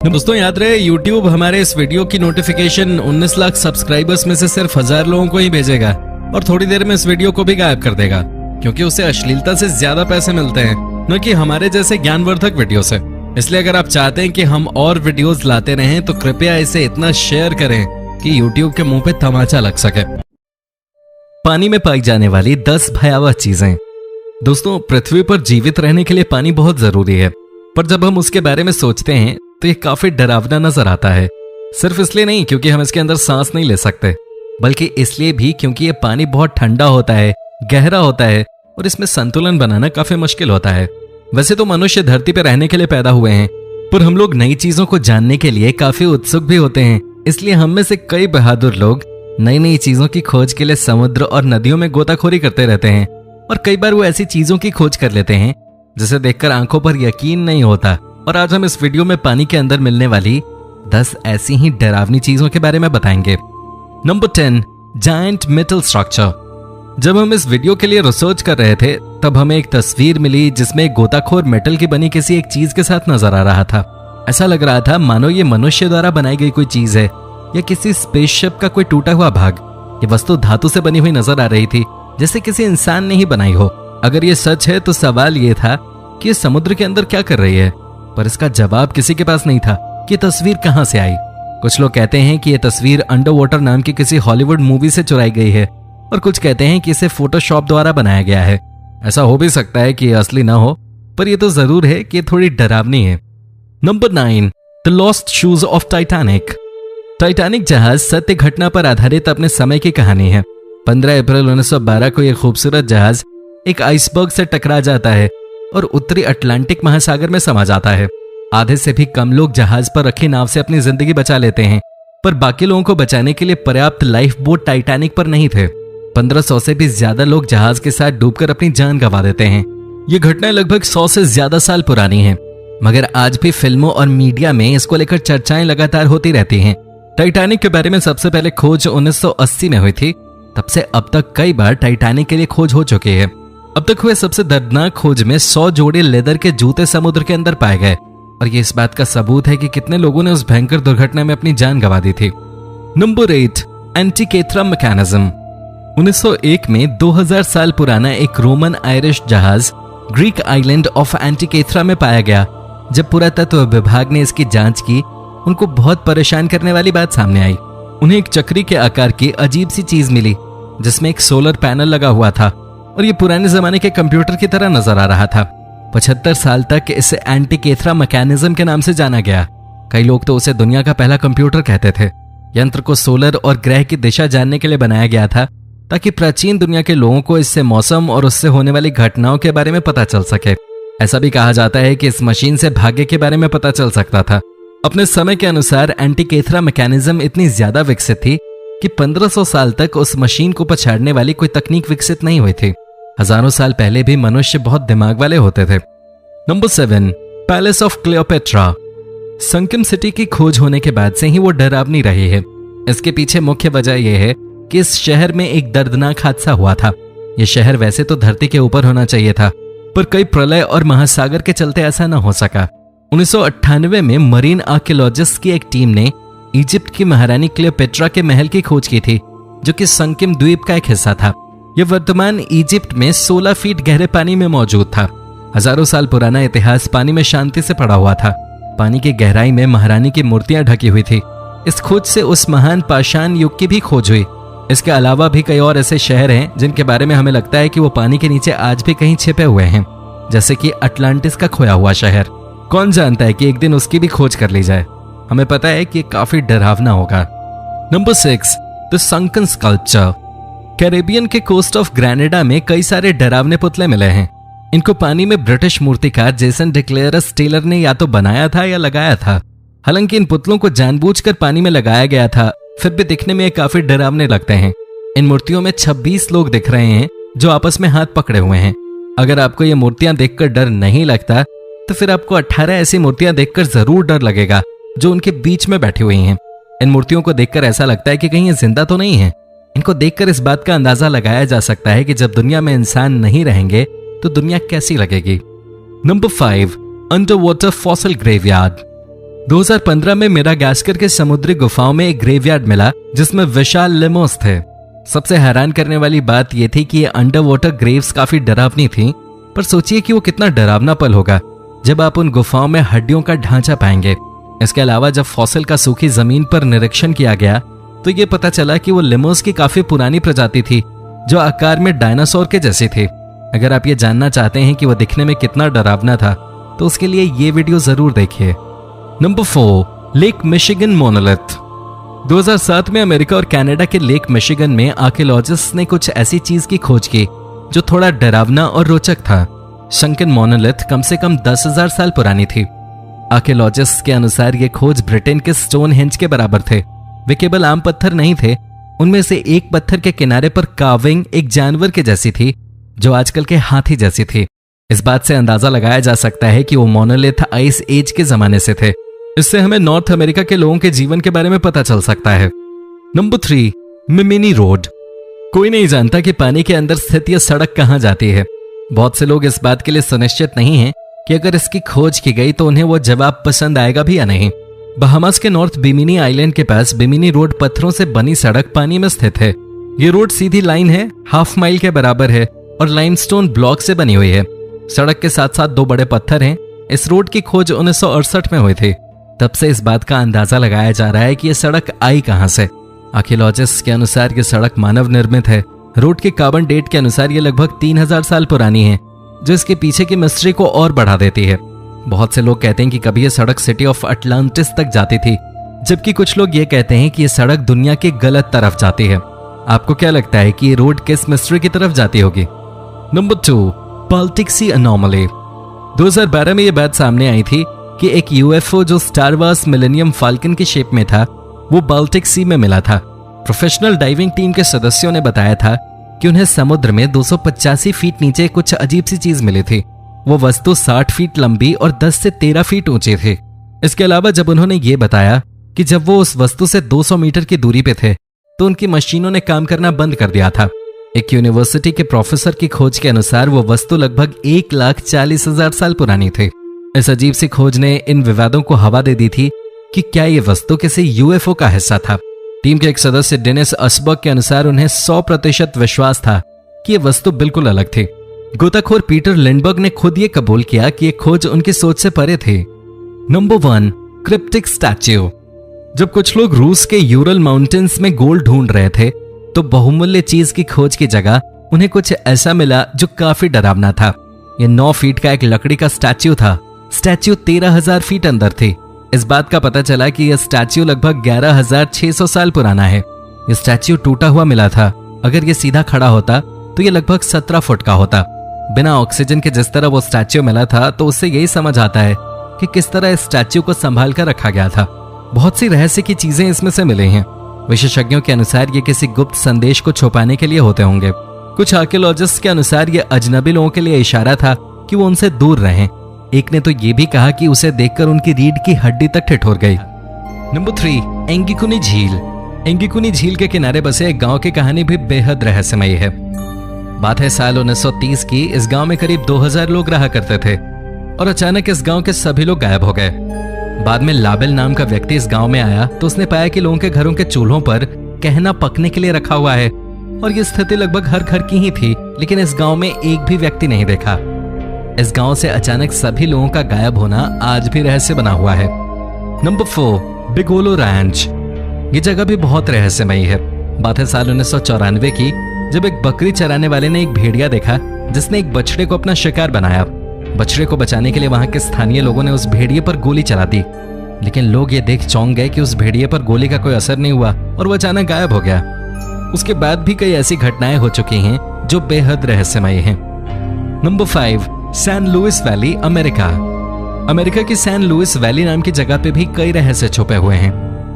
दोस्तों याद रहे YouTube हमारे इस वीडियो की नोटिफिकेशन 19 लाख सब्सक्राइबर्स में से सिर्फ 1000 लोगों को ही भेजेगा और थोड़ी देर में इस वीडियो को भी गायब कर देगा क्योंकि उसे अश्लीलता से ज्यादा पैसे मिलते हैं न कि हमारे जैसे ज्ञानवर्धक वीडियो से। इसलिए अगर आप चाहते हैं कि हम और वीडियोस लाते रहें तो कृपया इसे इतना शेयर करें कि YouTube के मुंह पे तमाचा लग सके। पानी में पाई जाने वाली 10 भयावह चीजें। दोस्तों पृथ्वी पर जीवित रहने के लिए पानी बहुत जरूरी है, पर जब हम उसके बारे में सोचते हैं तो ये काफी डरावना नजर आता है। सिर्फ इसलिए नहीं क्योंकि हम इसके अंदर सांस नहीं ले सकते, बल्कि इसलिए भी क्योंकि ये पानी बहुत ठंडा होता है, गहरा होता है और इसमें संतुलन बनाना काफी मुश्किल होता है। वैसे तो मनुष्य धरती पर रहने के लिए पैदा हुए हैं, पर हम लोग नई चीजों को जानने के लिए काफी उत्सुक भी होते हैं। इसलिए हम में से कई बहादुर लोग नई नई चीजों की खोज के लिए समुद्र और नदियों में गोताखोरी करते रहते हैं और कई बार वो ऐसी चीजों की खोज कर लेते हैं जिसे देखकर आंखों पर यकीन नहीं होता। और आज हम इस वीडियो में पानी के अंदर मिलने वाली 10 ऐसी ही डरावनी चीजों के बारे में बताएंगे। Number 10, giant metal structure. जब हम इस वीडियो के लिए रिसर्च कर रहे थे तब हमें एक तस्वीर मिली जिसमें एक गोताखोर मेटल की बनी किसी एक चीज के साथ नजर आ रहा था। ऐसा लग रहा था मानो ये मनुष्य द्वारा बनाई गई कोई चीज है या किसी स्पेसशिप का कोई टूटा हुआ भाग। ये वस्तु धातु से बनी हुई नजर आ रही थी, जैसे किसी इंसान ने ही बनाई हो। अगर ये सच है तो सवाल ये था कि ये समुद्र के अंदर क्या कर रही है, पर इसका जवाब किसी के पास नहीं था कि तस्वीर कहां से आई। कुछ लोग कहते हैं कि यह तस्वीर अंडर वाटर नाम की किसी हॉलीवुड मूवी से चुराई गई है और कुछ कहते हैं कि इसे फोटोशॉप द्वारा बनाया गया है। ऐसा हो भी सकता है कि यह असली ना हो, पर यह तो जरूर है कि यह थोड़ी डरावनी है। Number 9, the lost shoes of Titanic. Titanic जहाज सत्य घटना पर आधारित अपने समय की कहानी है। 15 अप्रैल 1912 को यह खूबसूरत जहाज एक आइसबर्ग से टकरा जाता है और उत्तरी अटलांटिक महासागर में समा जाता है। आधे से भी कम लोग जहाज पर रखी नाव से अपनी जिंदगी बचा लेते हैं, पर बाकी लोगों को बचाने के लिए पर्याप्त लाइफ बोट टाइटैनिक पर नहीं थे। 1500 से भी ज्यादा लोग जहाज के साथ डूबकर अपनी जान गंवा देते हैं। ये घटना लगभग 100 से ज्यादा साल पुरानी है, मगर आज भी फिल्मों और मीडिया में इसको लेकर चर्चाएं लगातार होती रहती हैं। टाइटैनिक के बारे में सबसे पहले खोज 1980 में हुई थी। तब से अब तक कई बार टाइटैनिक के लिए खोज हो चुकी है। अब तक हुए सबसे दर्दनाक खोज में 100 जोड़े लेदर के जूते समुद्र के अंदर पाए गए और ये इस बात का सबूत है कि कितने लोगों ने उस भयंकर दुर्घटना में अपनी जान गंवा दी थी। Number 8, एंटिकेथ्रा mechanism. 1901 में 2000 साल पुराना एक रोमन आयरिश जहाज ग्रीक आइलैंड ऑफ एंटिकेथ्रा में पाया गया। जब पुरातत्व विभाग ने इसकी जांच की, उनको बहुत परेशान करने वाली बात सामने आई। उन्हें एक चक्री के आकार की अजीब सी चीज मिली जिसमें एक सोलर पैनल लगा हुआ था और ये पुराने जमाने के कंप्यूटर की तरह नजर आ रहा था। 75 साल तक इसे एंटिकेथ्रा मैकेनिज्म के नाम से जाना गया। कई लोग तो उसे दुनिया का पहला कंप्यूटर कहते थे। यंत्र को सोलर और ग्रह की दिशा जानने के लिए बनाया गया था ताकि प्राचीन दुनिया के लोगों को इससे मौसम और उससे होने वाली घटनाओं के बारे में पता चल सके। ऐसा भी कहा जाता है कि इस मशीन से भाग्य के बारे में पता चल सकता था। अपने समय के अनुसार एंटिकेथ्रा मैकेनिज्म इतनी ज्यादा विकसित थी कि 1500 साल तक उस मशीन को पछाड़ने वाली कोई तकनीक विकसित नहीं हुई थी। हजारों साल पहले भी मनुष्य बहुत दिमाग वाले होते थे। Number 7, palace of Cleopatra. संकिम सिटी की खोज होने के बाद से ही वो डरावनी रही है। इसके पीछे मुख्य वजह यह है कि इस शहर में एक दर्दनाक हादसा हुआ था। यह शहर वैसे तो धरती के ऊपर होना चाहिए था, पर कई प्रलय और महासागर के चलते ऐसा न हो सका। 1998 में मरीन आर्कियोलॉजिस्ट की एक टीम ने इजिप्ट की महारानी क्लियोपेट्रा के महल की खोज की थी, जो कि संकिम द्वीप का एक हिस्सा था। यह वर्तमान इजिप्ट में 16 फीट गहरे पानी में मौजूद था। हजारों साल पुराना इतिहास पानी में शांति से पड़ा हुआ था। पानी की गहराई में महारानी की मूर्तियां ढकी हुई थी। इस खोज से उस महान पाषाण युग की भी खोज हुई। इसके अलावा भी कई और ऐसे शहर हैं जिनके बारे में हमें लगता है कि वो पानी के नीचे आज भी कहीं छिपे हुए हैं, जैसे कि अटलांटिस का खोया हुआ शहर। कौन जानता है कि एक दिन उसकी भी खोज कर ली जाए। हमें पता है कि काफी डरावना होगा। Number 6, the sunken sculpture. Caribbean के कोस्ट ऑफ ग्रेनेडा में कई सारे डरावने पुतले मिले हैं। इनको पानी में ब्रिटिश मूर्तिकार जेसन डिक्लेयरस टेलर ने या तो बनाया था या लगाया था। हालांकि इन पुतलों को जानबूझकर पानी में लगाया गया था, फिर भी दिखने में ये काफी डरावने लगते हैं। इन मूर्तियों में 26 लोग दिख रहे हैं जो आपस में हाथ पकड़े हुए हैं। अगर आपको ये मूर्तियां देखकर डर नहीं लगता तो फिर आपको 18 ऐसी मूर्तियां देखकर जरूर डर लगेगा जो उनके बीच में बैठी हुई हैं। इन मूर्तियों को देखकर ऐसा लगता है कि कहीं ये जिंदा तो नहीं है। इनको देखकर इस बात का अंदाजा लगाया जा सकता है कि जब दुनिया में इंसान नहीं रहेंगे तो दुनिया कैसी लगेगी। Number 5, under water fossil graveyard. 2015 में मेडागास्कर के समुद्री गुफाओं में एक ग्रेवयार्ड मिला जिसमें विशाल लेमोस थे। सबसे हैरान करने वाली बात यह थी कि ये अंडर वाटर ग्रेव्स काफी डरावनी थी, पर सोचिए कि वो कितना डरावना पल होगा जब आप उन गुफाओं में हड्डियों का ढांचा पाएंगे। इसके अलावा जब फॉसिल का सूखी जमीन पर निरीक्षण किया गया तो ये पता चला कि वो लेमोस की काफी पुरानी प्रजाति थी जो आकार में डायनासोर के जैसी थी। अगर आप ये जानना चाहते हैं कि वो दिखने में कितना डरावना था तो उसके लिए ये वीडियो जरूर देखिए। Number 4, lake Michigan monolith. 2007 में अमेरिका और कनाडा के लेक मिशिगन में आर्कियोलॉजिस्ट ने कुछ ऐसी चीज की खोज की जो थोड़ा डरावना और रोचक था। शंकन मोनोलिथ कम से कम 10,000 साल पुरानी थी। आर्कियोलॉजिस्ट के अनुसार ये खोज ब्रिटेन के स्टोनहेंज के बराबर थे। वे केवल आम पत्थर नहीं थे, उनमें से एक पत्थर के किनारे पर कार्विंग एक जानवर के जैसी थी जो आजकल के हाथी जैसी थी। इस बात से अंदाजा लगाया जा सकता है कि वो मोनोलिथ आइस एज के जमाने से थे। इससे हमें नॉर्थ अमेरिका के लोगों के जीवन के बारे में पता चल सकता है। नंबर 3, मिमिनी रोड। कोई नहीं जानता कि पानी के अंदर स्थित यह सड़क कहां जाती है। बहुत से लोग इस बात के लिए सुनिश्चित नहीं हैं कि अगर इसकी खोज की गई तो उन्हें वो जवाब पसंद आएगा भी या नहीं। बहामास के नॉर्थ बिमिनी आइलैंड के पास बिमिनी रोड पत्थरों से बनी सड़क पानी में स्थित है। ये रोड सीधी लाइन है, हाफ माइल के बराबर है और लाइमस्टोन ब्लॉक से बनी हुई है। सड़क के साथ साथ 2 बड़े पत्थर हैं। इस रोड की खोज 1968 में हुई थी। तब से इस बात का अंदाजा लगाया जा रहा है कि यह सड़क आई कहां से। आर्कियोलॉजिस्ट के अनुसार यह सड़क मानव निर्मित है। रोड के कार्बन डेट के अनुसार यह लगभग 3000 साल पुरानी है, जो इसके पीछे की मिस्ट्री को और बढ़ा देती है। बहुत से लोग कहते हैं कि कभी यह सड़क सिटी ऑफ अटलांटिस तक जाती थी, जबकि कुछ लोग ये कहते हैं कि यह सड़क दुनिया के गलत तरफ जाती है। आपको क्या लगता है कि ये रोड किस मिस्ट्री की तरफ जाती होगी? नंबर 2, बाल्टिक सी अनोमली। 2012 में यह बात सामने आई थी कि एक यूएफओ जो स्टार वार्स मिलेनियम फाल्कन की शेप में था वो बाल्टिक सी में मिला था। प्रोफेशनल डाइविंग टीम के सदस्यों ने बताया था कि उन्हें समुद्र में 285 फीट नीचे कुछ अजीब सी चीज मिली थी। वो वस्तु 60 फीट लंबी और 10 से 13 फीट ऊंची थी। इसके अलावा जब उन्होंने ये बताया कि जब वो उस वस्तु से 200 मीटर की दूरी पे थे तो उनकी मशीनों ने काम करना बंद कर दिया था। एक यूनिवर्सिटी के प्रोफेसर की खोज के अनुसार वो वस्तु लगभग 1,40,000 साल पुरानी थी। इस अजीब सी खोज ने इन विवादों को हवा दे दी थी कि क्या ये वस्तु किसी यूएफओ का हिस्सा था। टीम के एक सदस्य डेनिस असबर्ग के अनुसार उन्हें 100% विश्वास था कि यह वस्तु बिल्कुल अलग थी। गोताखोर पीटर लिंडबर्ग ने खुद ये कबूल किया कि यह खोज उनकी सोच से परे थी। Number 1, cryptic statue. जब कुछ लोग रूस के यूरल माउंटेन्स में गोल्ड ढूंढ रहे थे तो बहुमूल्य चीज की खोज की जगह उन्हें कुछ ऐसा मिला जो काफी डरावना था। यह 9 फीट का एक लकड़ी का स्टैच्यू था। स्टैच्यू 13,000 फीट अंदर थी। इस बात का पता चला कि यह स्टैच्यू लगभग 11,600 साल पुराना है। यह स्टैच्यू टूटा हुआ मिला था। अगर यह सीधा खड़ा होता तो यह लगभग 17 फुट का होता। बिना ऑक्सीजन के जिस तरह वो स्टैच्यू मिला था तो उससे यही समझ आता है कि किस तरह इस स्टैच्यू को संभाल कर रखा गया था। बहुत सी रहस्य की चीजें इसमें से मिली हैं। विशेषज्ञों के अनुसार ये किसी गुप्त संदेश को छुपाने के लिए होते होंगे। कुछ आर्कियोलॉजिस्ट के अनुसार ये अजनबी लोगों के लिए इशारा था कि वो उनसे दूर रहें। एक ने तो ये भी कहा कि उसे देखकर उनकी रीढ़ की हड्डी तक ठिठुर गई। नंबर 3, एंगिकुनी झील। एंगिकुनी झील के किनारे बसे एक गांव की कहानी भी बेहद रहस्यमयी है। बात है साल 1930 की। इस गांव में करीब 2000 लोग रहा करते थे और अचानक इस गांव के सभी लोग गायब हो गए। बाद में लाबेल नाम का व्यक्ति इस गांव में आया तो उसने पाया कि लोगों के घरों के चूल्हों पर कहना पकने के लिए रखा हुआ है और ये स्थिति लगभग हर घर की ही थी, लेकिन इस गांव में एक भी व्यक्ति नहीं देखा। इस गांव से अचानक सभी लोगों का गायब होना आज भी रहस्य बना हुआ है। Number 4, Bigelow ranch. ये जगह भी बहुत रहस्यमयी है। बात है साल 1994 की, जब एक बकरी चराने वाले ने एक भेड़िया देखा जिसने एक बछड़े को अपना शिकार बनाया। बछड़े को बचाने के लिए वहां के स्थानीय लोगों ने उस भेड़िए पर गोली चला दी, लेकिन लोग ये देख चौंक गए कि उस भेड़िए पर गोली का कोई असर नहीं हुआ और वो अचानक गायब हो गया। उसके बाद भी कई ऐसी घटनाएं हो चुकी हैं जो बेहद रहस्यमयी हैं। Number 5, San Luis Valley, America. America की सैन लुइस वैली नाम की जगह पे भी कई रहस्य छुपे हुए हैं।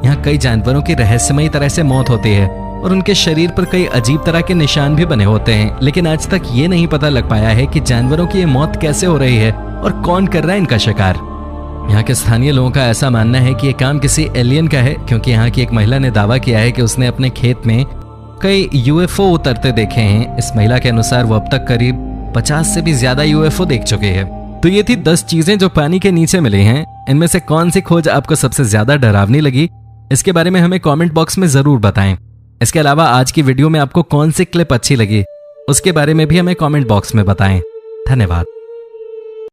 यहाँ कई जानवरों की रहस्यमयी तरह से मौत होती है और उनके शरीर पर कई अजीब तरह के निशान भी बने होते हैं, लेकिन आज तक ये नहीं पता लग पाया है कि जानवरों की ये मौत कैसे हो रही है और कौन कर रहा है इनका शिकार। यहाँ के स्थानीय लोगों का ऐसा मानना है कि ये काम किसी एलियन का है, क्योंकि यहाँ की एक महिला ने दावा किया है कि उसने अपने खेत में कई यूएफओ उतरते देखे हैं। इस महिला के अनुसार वो अब तक करीब 50 से भी ज्यादा यूएफओ देख चुके हैं। तो ये थी 10 चीजें जो पानी के नीचे मिली हैं। इनमें से कौन सी खोज आपको सबसे ज्यादा डरावनी लगी, इसके बारे में हमें कमेंट बॉक्स में जरूर बताएं। इसके अलावा आज की वीडियो में आपको कौन सी क्लिप अच्छी लगी, उसके बारे में भी हमें कमेंट बॉक्स में बताएं। धन्यवाद।